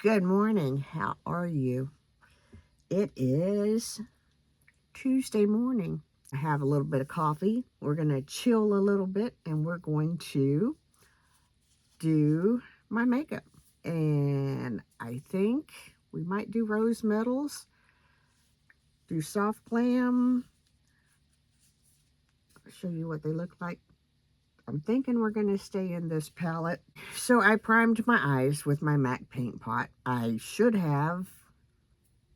Good morning. How are you? It is Tuesday morning. I have a little bit of coffee. We're going to chill a little bit and we're going to do my makeup. And I think we might do rose metals, do soft glam. I'll show you what they look like. I'm thinking we're going to stay in this palette. So I primed my eyes with my MAC paint pot. I should have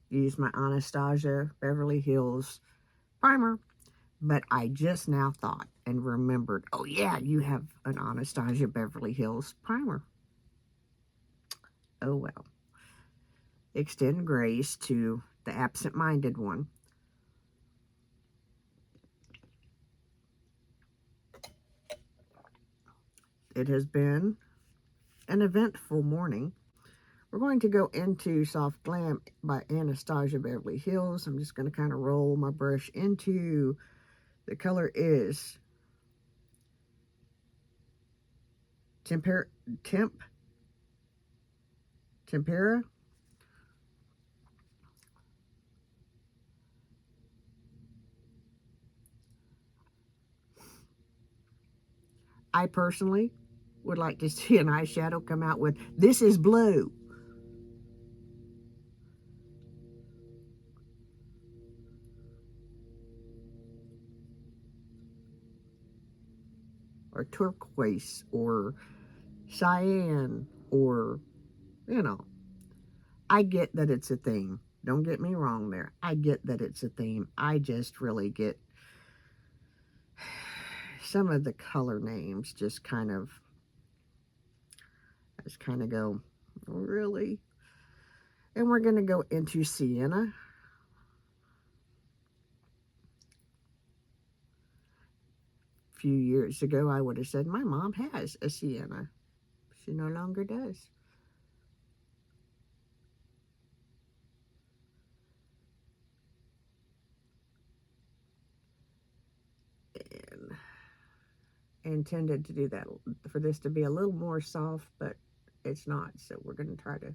used my Anastasia Beverly Hills primer, but I just now thought and remembered, oh yeah, you have an Anastasia Beverly Hills primer. Oh well. Extend grace to the absent-minded one. It has been an eventful morning. We're going to go into Soft Glam by Anastasia Beverly Hills. I'm just going to kind of roll my brush into, the color is Tempera. I personally would like to see an eyeshadow come out with, this is blue. Or turquoise, or cyan, or, you know. I get that it's a theme. Don't get me wrong there. I get that it's a theme. I just really get some of the color names just kind of go, really? And we're going to go into sienna. A few years ago, I would have said my mom has a sienna. She no longer does. And I intended to do that, for this to be a little more soft, but it's not. So we're going to try to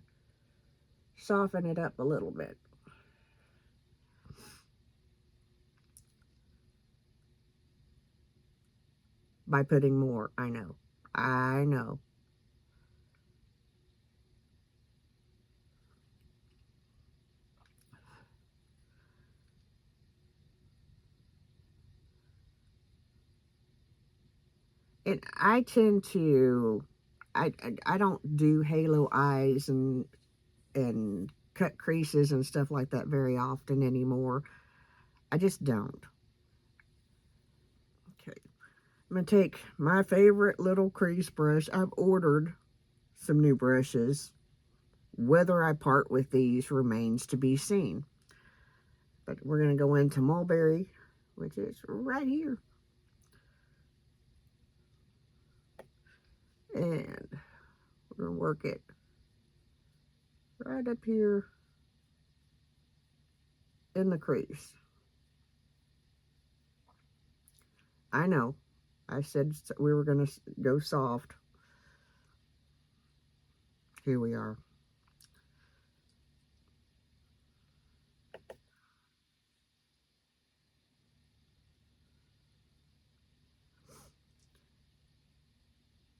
soften it up a little bit. By putting more, I know. And I tend to, I don't do halo eyes and cut creases and stuff like that very often anymore. I just don't. Okay, I'm going to take my favorite little crease brush. I've ordered some new brushes. Whether I part with these remains to be seen. But we're going to go into Mulberry, which is right here. And we're going to work it right up here in the crease. I know, I said we were going to go soft. Here we are.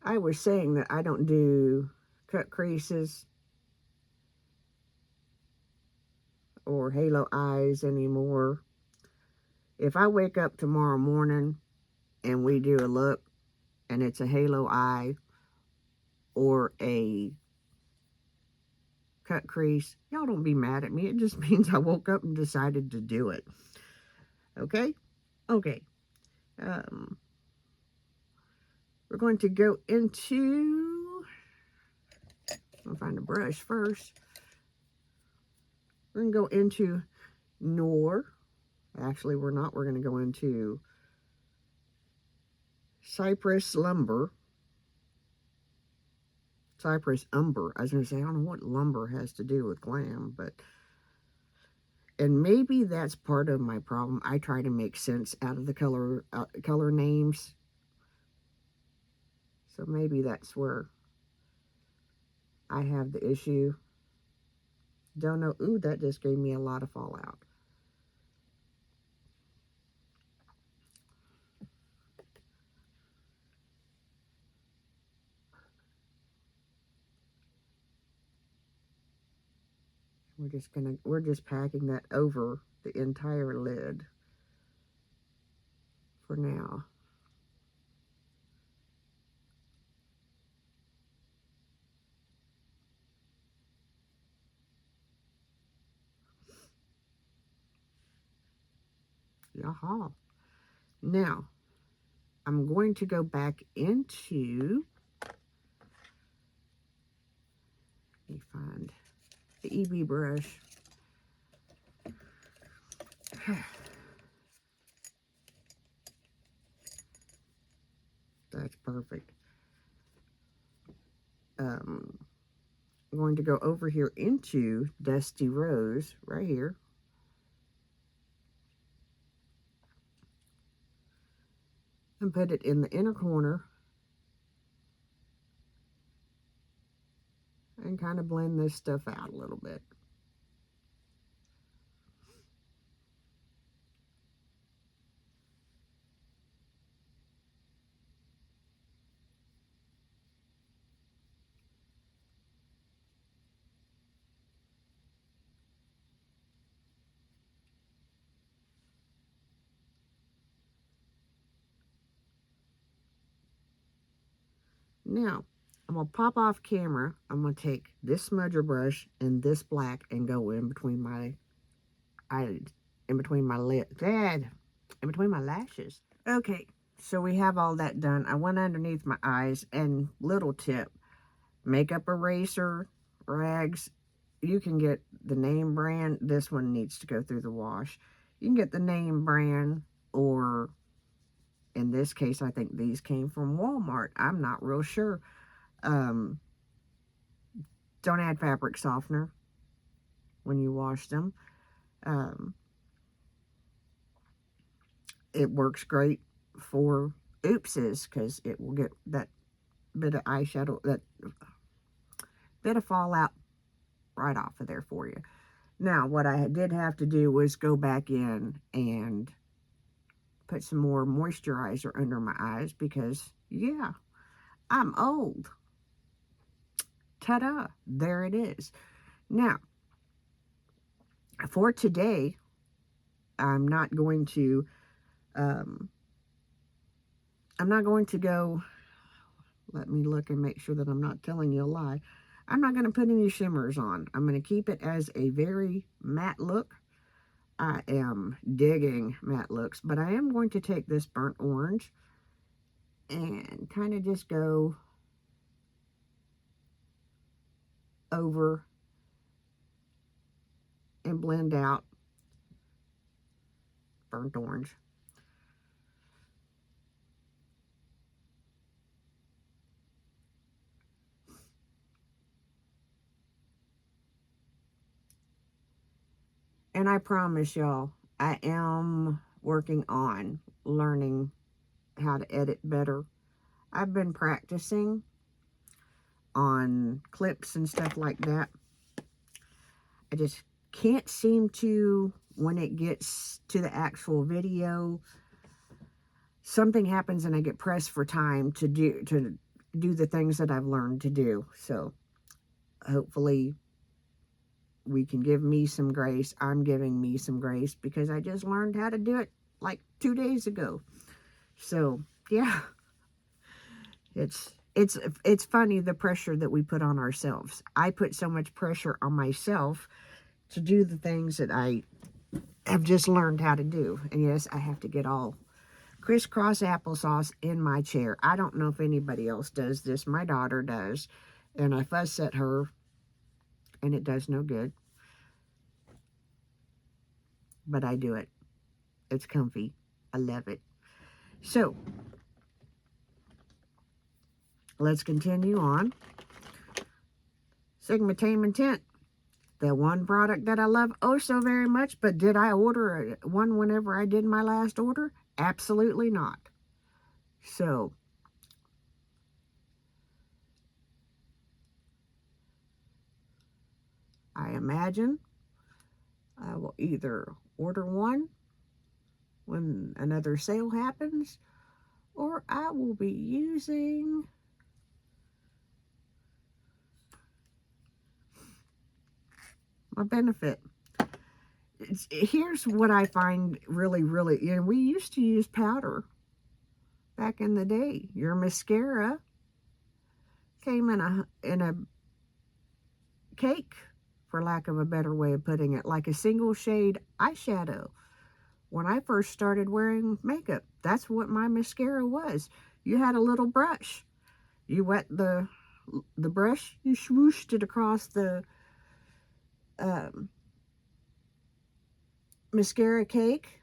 I was saying that I don't do cut creases or halo eyes anymore. If I wake up tomorrow morning and we do a look and it's a halo eye or a cut crease, y'all don't be mad at me. It just means I woke up and decided to do it. Okay? Okay. We're going to go into, I'll find a brush first. We're going to go into Noir. Actually, we're not. We're going to go into Cypress Umber. I was going to say, I don't know what lumber has to do with glam, but, and maybe that's part of my problem. I try to make sense out of the color names. So maybe that's where I have the issue. Don't know. Ooh, that just gave me a lot of fallout. We're just packing that over the entire lid for now. Yaha. Now, I'm going to go back into, let me find the EB brush. That's perfect. I'm going to go over here into Dusty Rose right here. And put it in the inner corner. And kind of blend this stuff out a little bit. Now, I'm going to pop off camera. I'm going to take this smudger brush and this black and go in between my eyelids, in between my in between my lashes. Okay, so we have all that done. I went underneath my eyes, and little tip, makeup eraser, rags, you can get the name brand. This one needs to go through the wash. You can get the name brand, or in this case, I think these came from Walmart. I'm not real sure. Don't add fabric softener when you wash them. It works great for oopses because it will get that bit of eyeshadow, that bit of fallout right off of there for you. Now, what I did have to do was go back in and put some more moisturizer under my eyes because, yeah, I'm old. Ta-da! There it is. Now, for today, I'm not going to go, let me look and make sure that I'm not telling you a lie. I'm not going to put any shimmers on. I'm going to keep it as a very matte look. I am digging matte looks, but I am going to take this burnt orange and kind of just go over and blend out burnt orange. And I promise y'all, I am working on learning how to edit better. I've been practicing on clips and stuff like that. I just can't seem to, when it gets to the actual video, something happens and I get pressed for time to do the things that I've learned to do. So hopefully we can give me some grace. I'm giving me some grace because I just learned how to do it like 2 days ago. So yeah, it's funny the pressure that we put on ourselves. I put so much pressure on myself to do the things that I have just learned how to do. And yes, I have to get all crisscross applesauce in my chair. I don't know if anybody else does this. My daughter does. And I fuss at her, and it does no good. But I do it. It's comfy. I love it. So, let's continue on. Sigma Tame Tint. The one product that I love oh so very much, but did I order one whenever I did my last order? Absolutely not. So, I imagine I will either order one when another sale happens, or I will be using my benefit. Here's what I find really, we used to use powder back in the day. Your mascara came in a cake, for lack of a better way of putting it, like a single shade eyeshadow. When I first started wearing makeup, that's what my mascara was. You had a little brush. You wet the brush, you swooshed it across the mascara cake.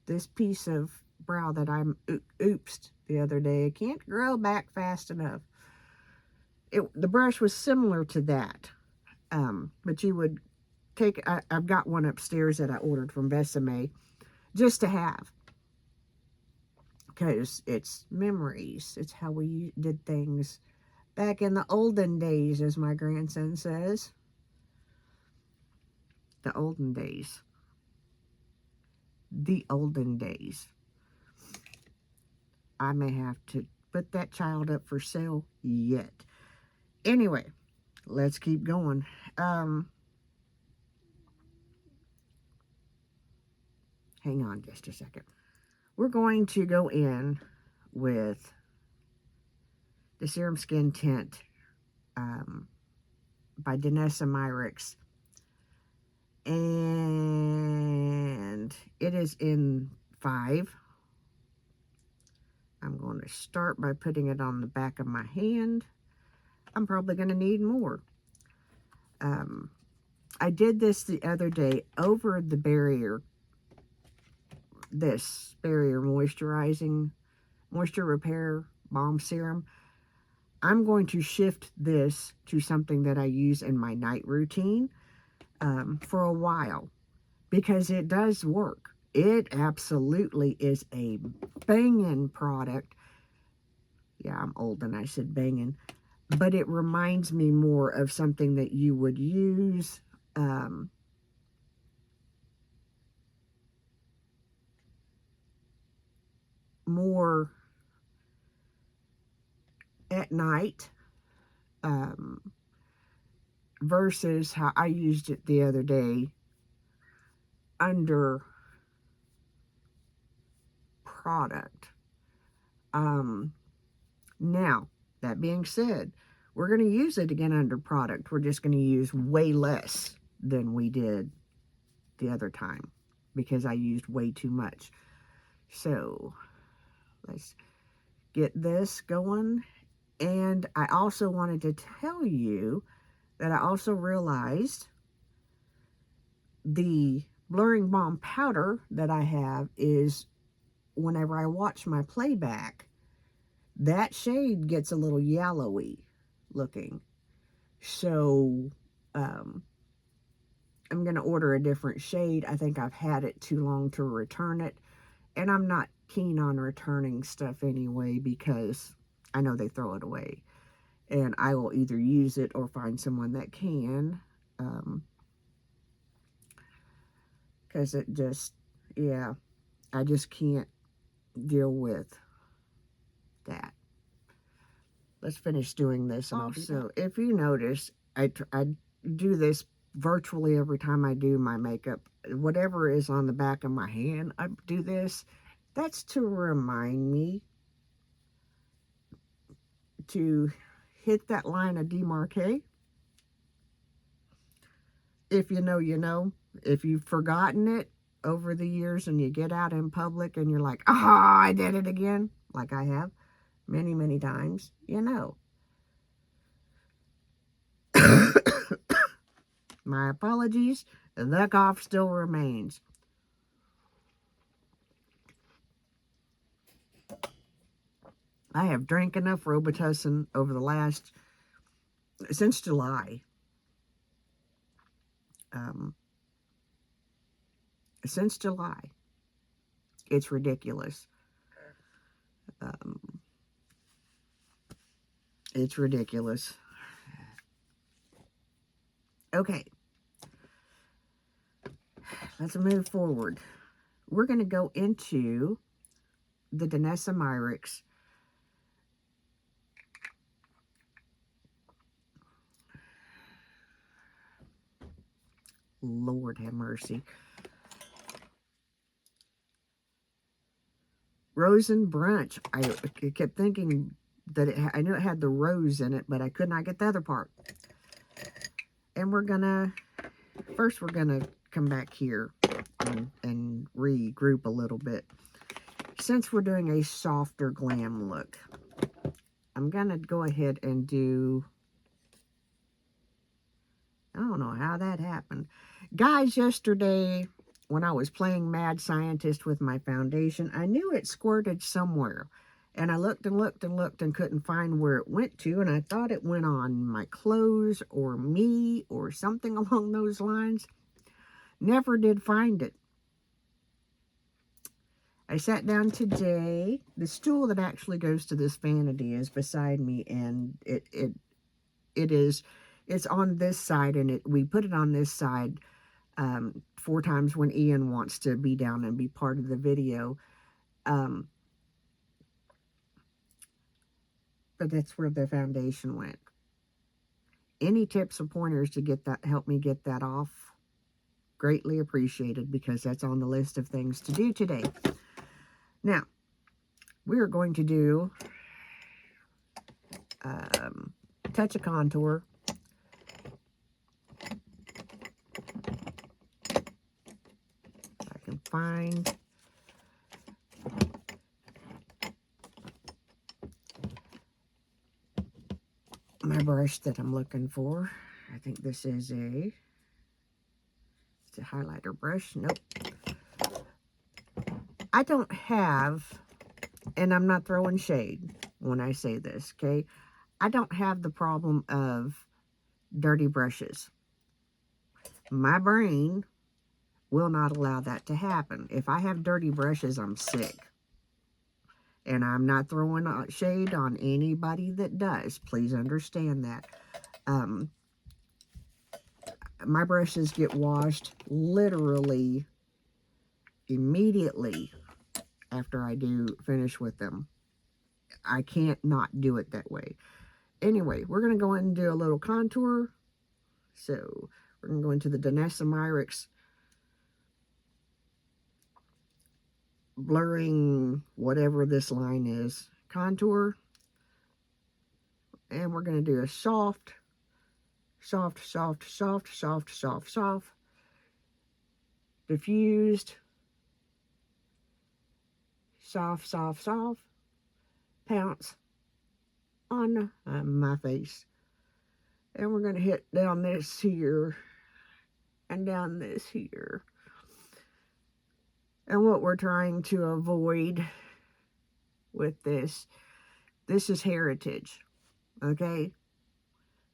This piece of brow that I'm oopsed the other day, it can't grow back fast enough. The brush was similar to that, but you would take, I've got one upstairs that I ordered from Besame just to have, because it's memories. It's how we did things back in the olden days, as my grandson says. The olden days. The olden days. I may have to put that child up for sale yet. Anyway, let's keep going. Hang on just a second. We're going to go in with the Serum Skin Tint by Danessa Myricks. And it is in 5. I'm going to start by putting it on the back of my hand. I'm probably going to need more. I did this the other day over the barrier. This barrier moisturizing, moisture repair balm serum. I'm going to shift this to something that I use in my night routine for a while, because it does work. It absolutely is a banging product. Yeah, I'm old and I said banging. But it reminds me more of something that you would use more at night versus how I used it the other day under product. Now, that being said, we're going to use it again under product. We're just going to use way less than we did the other time, because I used way too much. So let's get this going. And I also wanted to tell you that I also realized the blurring balm powder that I have is, whenever I watch my playback, that shade gets a little yellowy looking. So I'm going to order a different shade. I think I've had it too long to return it. And I'm not keen on returning stuff anyway, because I know they throw it away. And I will either use it or find someone that can. Because it just, yeah, I just can't deal with that. Let's finish doing this. Also, if you notice, I do this virtually every time I do my makeup. Whatever is on the back of my hand, I do this. That's to remind me to hit that line of demarque. If you know, you know. If you've forgotten it over the years and you get out in public and you're like, ah, I did it again, like I have many, many times, you know. My apologies. The cough still remains. I have drank enough Robitussin over the last, since July. Since July. It's ridiculous. It's ridiculous. Okay. Let's move forward. We're going to go into the Danessa Myricks. Lord have mercy. Rose and Brunch. I kept thinking that I knew it had the rose in it, but I could not get the other part. And we're gonna, first we're gonna come back here and regroup a little bit. Since we're doing a softer glam look, I'm gonna go ahead and do, I don't know how that happened. Guys, yesterday when I was playing Mad Scientist with my foundation, I knew it squirted somewhere. And I looked and looked and looked and couldn't find where it went to. And I thought it went on my clothes or me or something along those lines. Never did find it. I sat down today. The stool that actually goes to this vanity is beside me. And it's on this side. And we put it on this side 4 times when Ian wants to be down and be part of the video. But that's where the foundation went. Any tips or pointers to get that, help me get that off, greatly appreciated, because that's on the list of things to do today. Now, we are going to do touch of contour. If I can find my brush that I'm looking for. I think this is it's a highlighter brush. Nope. I don't have, and I'm not throwing shade when I say this, okay? I don't have the problem of dirty brushes. My brain will not allow that to happen. If I have dirty brushes, I'm sick. And I'm not throwing shade on anybody that does. Please understand that. My brushes get washed literally immediately after I do finish with them. I can't not do it that way. Anyway, we're going to go in and do a little contour. So we're going to go into the Danessa Myricks blurring whatever this line is, contour. And we're going to do a soft, soft, soft, soft, soft, soft, soft, diffused, soft, soft, soft, pounce on my face. And we're going to hit down this here and down this here. And what we're trying to avoid with this is heritage, okay?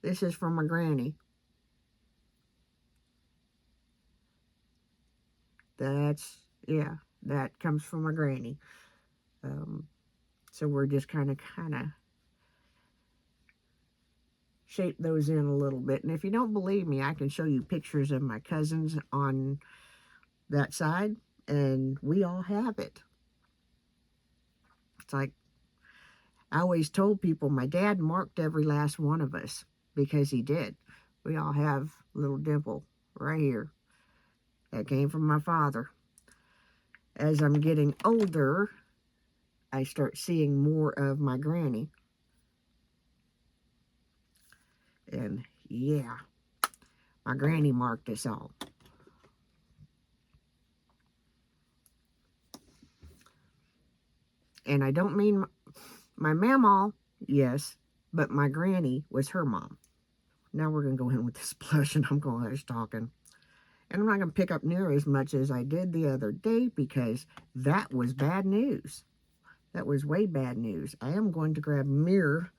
This is from my granny. Yeah, that comes from my granny. So we're just kind of shape those in a little bit. And if you don't believe me, I can show you pictures of my cousins on that side, and we all have it. It's like I always told people, my dad marked every last one of us because he did. We all have a little dimple right here. That came from my father. As I'm getting older, I start seeing more of my granny. And yeah, my granny marked us all. And I don't mean my mamaw, yes, but my granny was her mom. Now we're going to go in with this blush, and I'm going to finish talking. And I'm not going to pick up near as much as I did the other day because that was bad news. That was way bad news. I am going to grab a mirror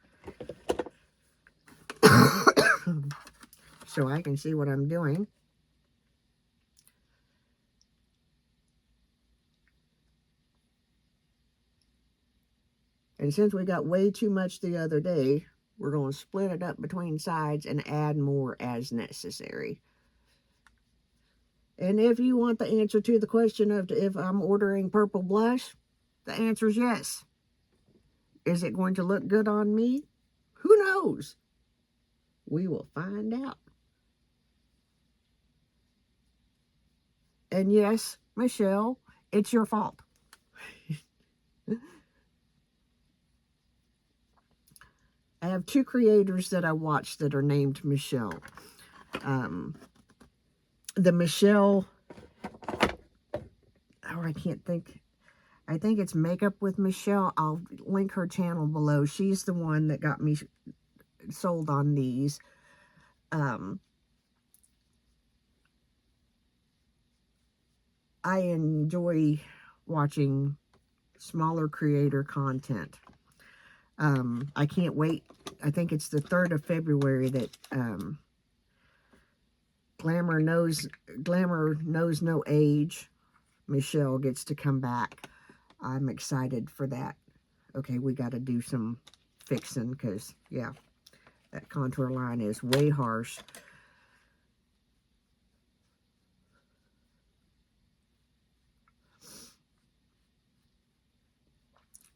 so I can see what I'm doing. And since we got way too much the other day, We're going to split it up between sides and add more as necessary. And if you want the answer to the question of if I'm ordering purple blush, the answer is yes. Is it going to look good on me? Who knows? We will find out. And yes, Michelle, it's your fault. I have 2 creators that I watch that are named Michelle. The Michelle, I can't think. I think it's Makeup with Michelle. I'll link her channel below. She's the one that got me sold on these. I enjoy watching smaller creator content. I can't wait. I think it's the 3rd of February that Glamour Knows No Age. Michelle gets to come back. I'm excited for that. Okay, we got to do some fixing because, yeah, that contour line is way harsh.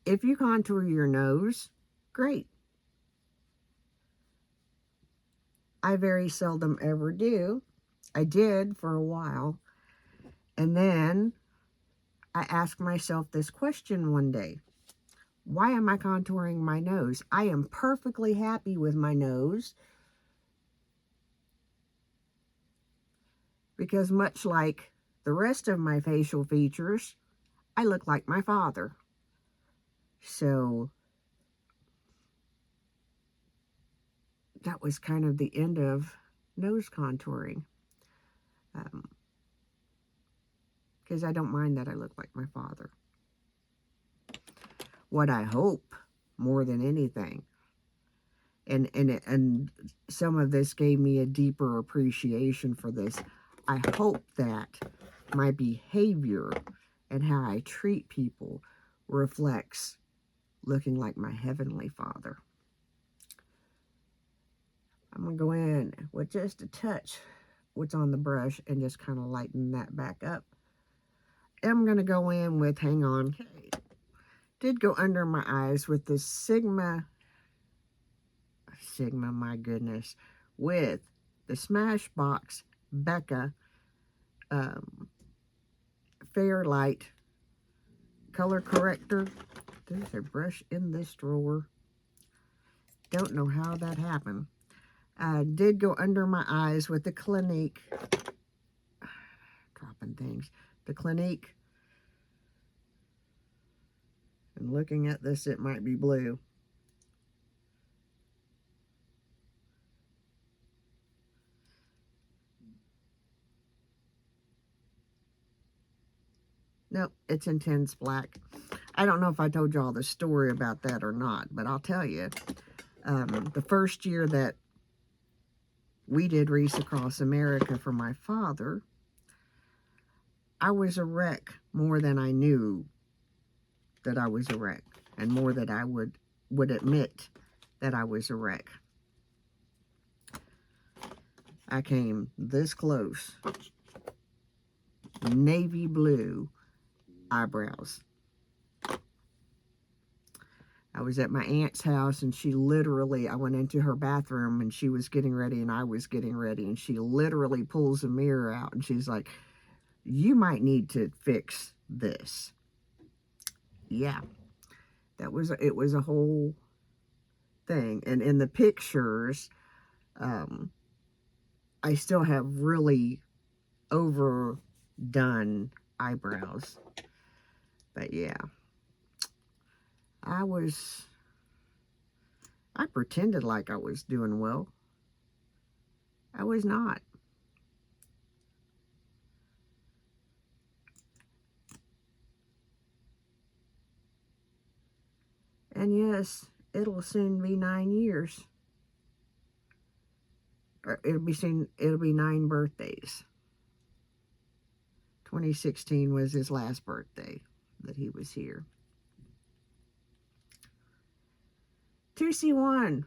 If you contour your nose, great. I very seldom ever do. I did for a while. And then I asked myself this question one day. Why am I contouring my nose? I am perfectly happy with my nose. Because much like the rest of my facial features, I look like my father. So that was kind of the end of nose contouring. Because I don't mind that I look like my father. What I hope more than anything, and some of this gave me a deeper appreciation for this, I hope that my behavior and how I treat people reflects looking like my Heavenly Father. I'm going to go in with just a touch what's on the brush and just kind of lighten that back up. I'm going to go in with, hang on, did go under my eyes with this Sigma, my goodness, with the Smashbox Becca Fairlight color corrector. There's a brush in this drawer. Don't know how that happened. I did go under my eyes with the Clinique, dropping things, the Clinique, and looking at this, it might be blue. Nope, it's intense black. I don't know if I told y'all the story about that or not, but I'll tell you. The first year that we did Wreaths Across America for my father, I was a wreck more than I knew that I was a wreck, and more that I would admit that I was a wreck. I came this close. Navy blue eyebrows. I was at my aunt's house, and she literally, I went into her bathroom, and she was getting ready, and I was getting ready, and she literally pulls a mirror out, and she's like, you might need to fix this. Yeah, it was a whole thing. And in the pictures, I still have really overdone eyebrows. But yeah, I pretended like I was doing well. I was not. And yes, it'll soon be 9 years. Or it'll be 9 birthdays. 2016 was his last birthday that he was here. 2C1.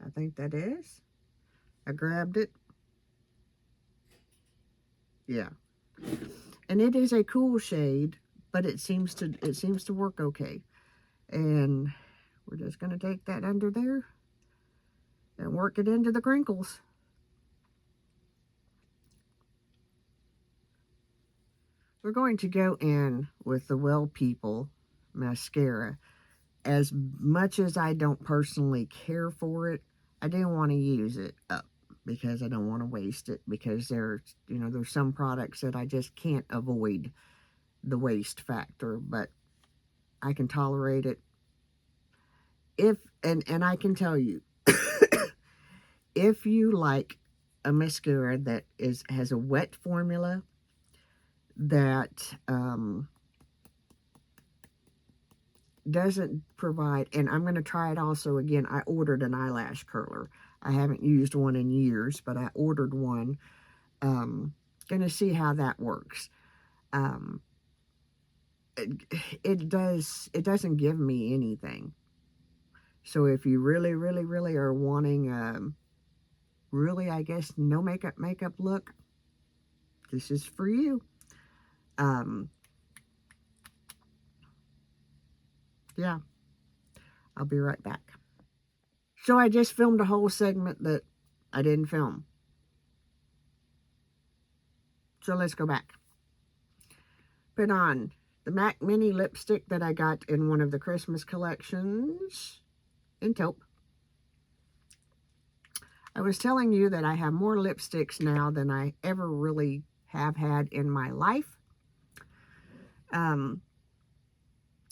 I think that is. I grabbed it. Yeah. And it is a cool shade, but it seems to work okay. And we're just going to take that under there and work it into the crinkles. We're going to go in with the Well People mascara. As much as I don't personally care for it, I do want to use it up because I don't want to waste it, because there's some products that I just can't avoid the waste factor, but I can tolerate it. And I can tell you, if you like a mascara that has a wet formula that doesn't provide, and I'm going to try it also again. I ordered an eyelash curler. I haven't used one in years, but I ordered one. Going to see how that works. Um, it doesn't give me anything. So if you really, really, really are wanting really, I guess, no makeup look, this is for you. Yeah, I'll be right back. So I just filmed a whole segment that I didn't film. So let's go back. Put on the MAC Mini lipstick that I got in one of the Christmas collections in taupe. I was telling you that I have more lipsticks now than I ever really have had in my life.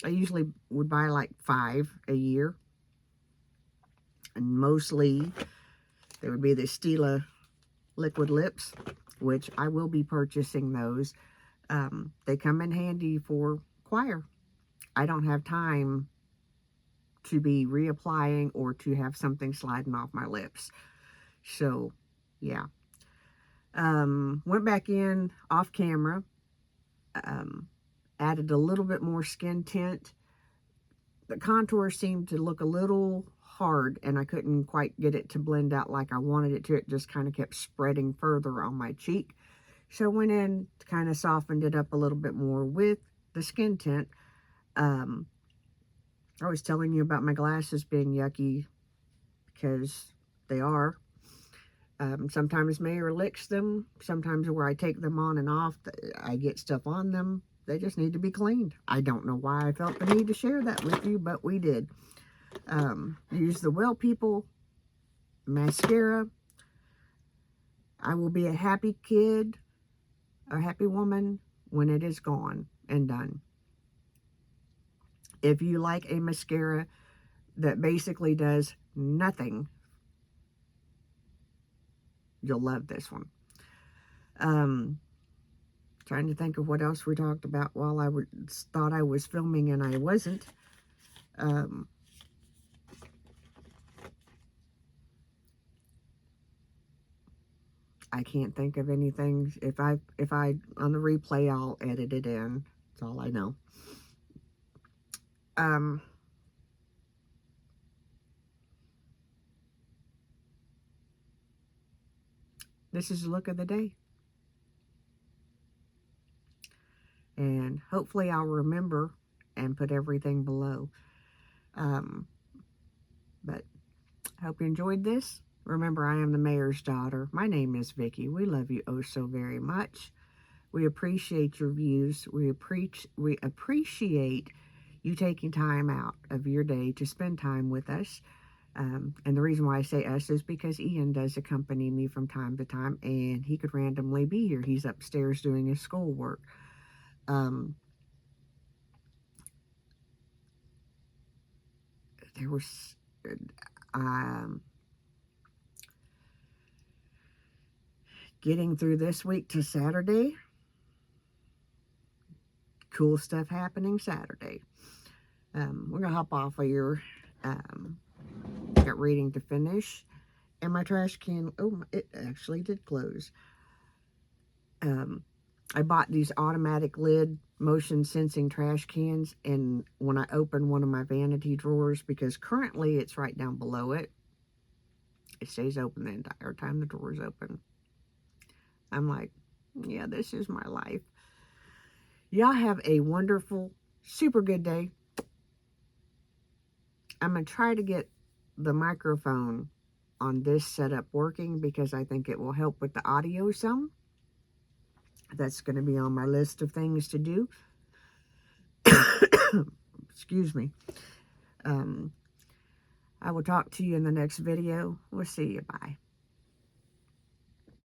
I usually would buy like 5 a year. And mostly they would be the Stila liquid lips, which I will be purchasing those. They come in handy for choir. I don't have time to be reapplying or to have something sliding off my lips. So, yeah. Went back in off camera. Added a little bit more skin tint. The contour seemed to look a little hard, and I couldn't quite get it to blend out like I wanted it to. It just kind of kept spreading further on my cheek. So I went in, kind of softened it up a little bit more with the skin tint. I was telling you about my glasses being yucky, because they are. Sometimes Mayor licks them. Sometimes where I take them on and off, I get stuff on them. They just need to be cleaned. I don't know why I felt the need to share that with you, but we did. Use the Well People mascara. I will be a happy kid, a happy woman, when it is gone and done. If you like a mascara that basically does nothing, you'll love this one. Trying to think of what else we talked about while I thought I was filming and I wasn't. I can't think of anything. If I on the replay, I'll edit it in. That's all I know. This is the look of the day. And hopefully I'll remember and put everything below. But I hope you enjoyed this. Remember, I am the mayor's daughter. My name is Vicki. We love you oh so very much. We appreciate your views. We appreciate you taking time out of your day to spend time with us. And the reason why I say us is because Ian does accompany me from time to time, and he could randomly be here. He's upstairs doing his schoolwork. There was getting through this week to Saturday. Cool stuff happening Saturday. We're gonna hop off of here. Got reading to finish, and my trash can. Oh, it actually did close. I bought these automatic lid motion sensing trash cans, and when I open one of my vanity drawers, because currently it's right down below it, It stays open the entire time the door is open. I'm like, yeah, this is my life. Y'all have a wonderful, super good day. I'm going to try to get the microphone on this setup working because I think it will help with the audio some. That's going to be on my list of things to do. Excuse me. I will talk to you in the next video. We'll see you. Bye.